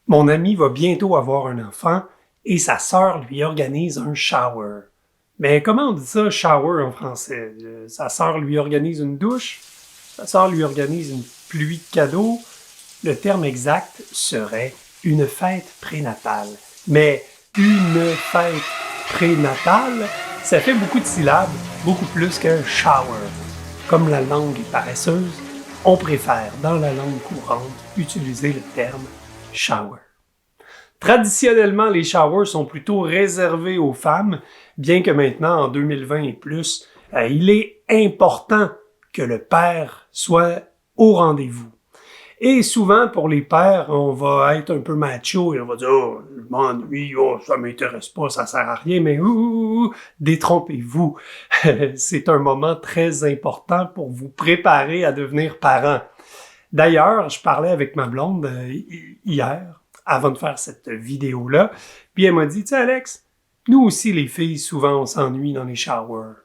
Mon ami va bientôt avoir un enfant et sa sœur lui organise un shower. Mais comment on dit ça, shower en français? Sa sœur lui organise une douche? Sa sœur lui organise une pluie de cadeaux? Le terme exact serait une fête prénatale. Mais une fête prénatale, ça fait beaucoup de syllabes, beaucoup plus qu'un shower. Comme la langue est paresseuse, on préfère, dans la langue courante, utiliser le terme shower. Traditionnellement, les showers sont plutôt réservés aux femmes, bien que maintenant, en 2020 et plus, il est important que le père soit au rendez-vous. Et souvent, pour les pères, on va être un peu macho et on va dire « Oh, je m'ennuie, oh, ça m'intéresse pas, ça sert à rien, mais détrompez-vous. » C'est un moment très important pour vous préparer à devenir parent. D'ailleurs, je parlais avec ma blonde hier, avant de faire cette vidéo-là, puis elle m'a dit « Tu sais, Alex, nous aussi, les filles, souvent, on s'ennuie dans les showers. »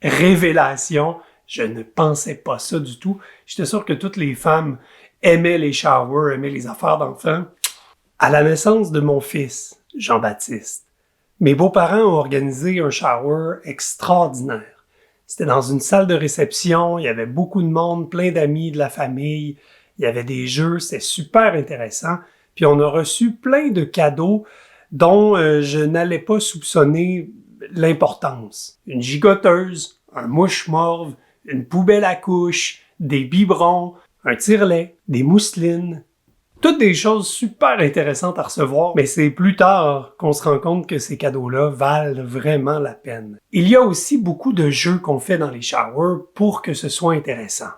Révélation, je ne pensais pas ça du tout. J'étais sûr que toutes les femmes aimaient les showers, aimaient les affaires d'enfants. À la naissance de mon fils, Jean-Baptiste, mes beaux-parents ont organisé un shower extraordinaire. C'était dans une salle de réception, il y avait beaucoup de monde, plein d'amis de la famille, il y avait des jeux, c'était super intéressant. Puis on a reçu plein de cadeaux dont je n'allais pas soupçonner l'importance. Une gigoteuse, un mouche-morve, une poubelle à couches, des biberons, un tire-lait, des mousselines. Toutes des choses super intéressantes à recevoir, mais c'est plus tard qu'on se rend compte que ces cadeaux-là valent vraiment la peine. Il y a aussi beaucoup de jeux qu'on fait dans les showers pour que ce soit intéressant.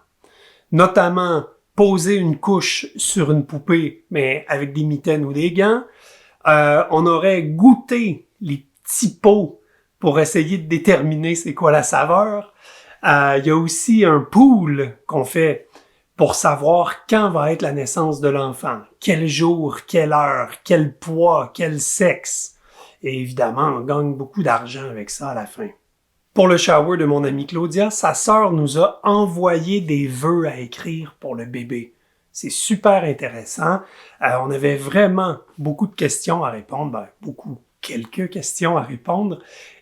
Notamment, poser une couche sur une poupée, mais avec des mitaines ou des gants. On aurait goûté les petits pots pour essayer de déterminer c'est quoi la saveur. Il y a aussi un pool qu'on fait pour savoir quand va être la naissance de l'enfant, quel jour, quelle heure, quel poids, quel sexe. Et évidemment, on gagne beaucoup d'argent avec ça à la fin. Pour le shower de mon amie Claudia, sa sœur nous a envoyé des vœux à écrire pour le bébé. C'est super intéressant. On avait vraiment beaucoup de questions à répondre, quelques questions à répondre.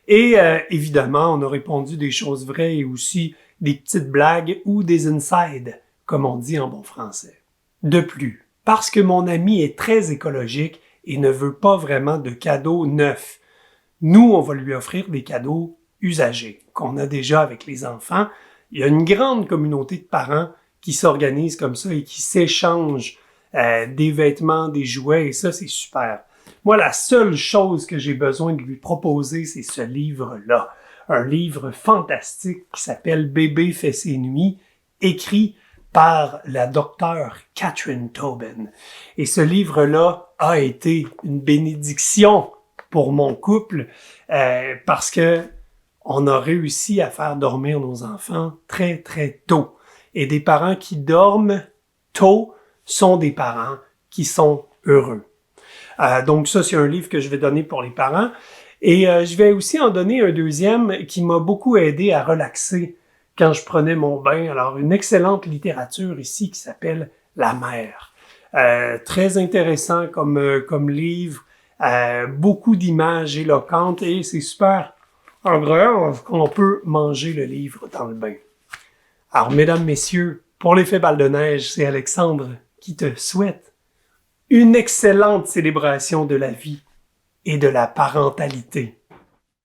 Et évidemment, on a répondu des choses vraies et aussi des petites blagues ou des insides, comme on dit en bon français. De plus, parce que mon ami est très écologique et ne veut pas vraiment de cadeaux neufs, nous, on va lui offrir des cadeaux usagés, qu'on a déjà avec les enfants. Il y a une grande communauté de parents qui s'organisent comme ça et qui s'échangent des vêtements, des jouets, et ça, c'est super. Moi, la seule chose que j'ai besoin de lui proposer, c'est ce livre-là. Un livre fantastique qui s'appelle « Bébé fait ses nuits », écrit par la docteure Catherine Tobin. Et ce livre-là a été une bénédiction pour mon couple parce que on a réussi à faire dormir nos enfants très, très tôt. Et des parents qui dorment tôt sont des parents qui sont heureux. Donc ça, c'est un livre que je vais donner pour les parents. Et je vais aussi en donner un deuxième qui m'a beaucoup aidé à relaxer quand je prenais mon bain. Alors, une excellente littérature ici qui s'appelle « La mer ». Très intéressant comme livre, beaucoup d'images éloquentes et c'est super. En vrai, on peut manger le livre dans le bain. Alors, mesdames, messieurs, pour l'effet balle de neige, c'est Alexandre qui te souhaite une excellente célébration de la vie et de la parentalité.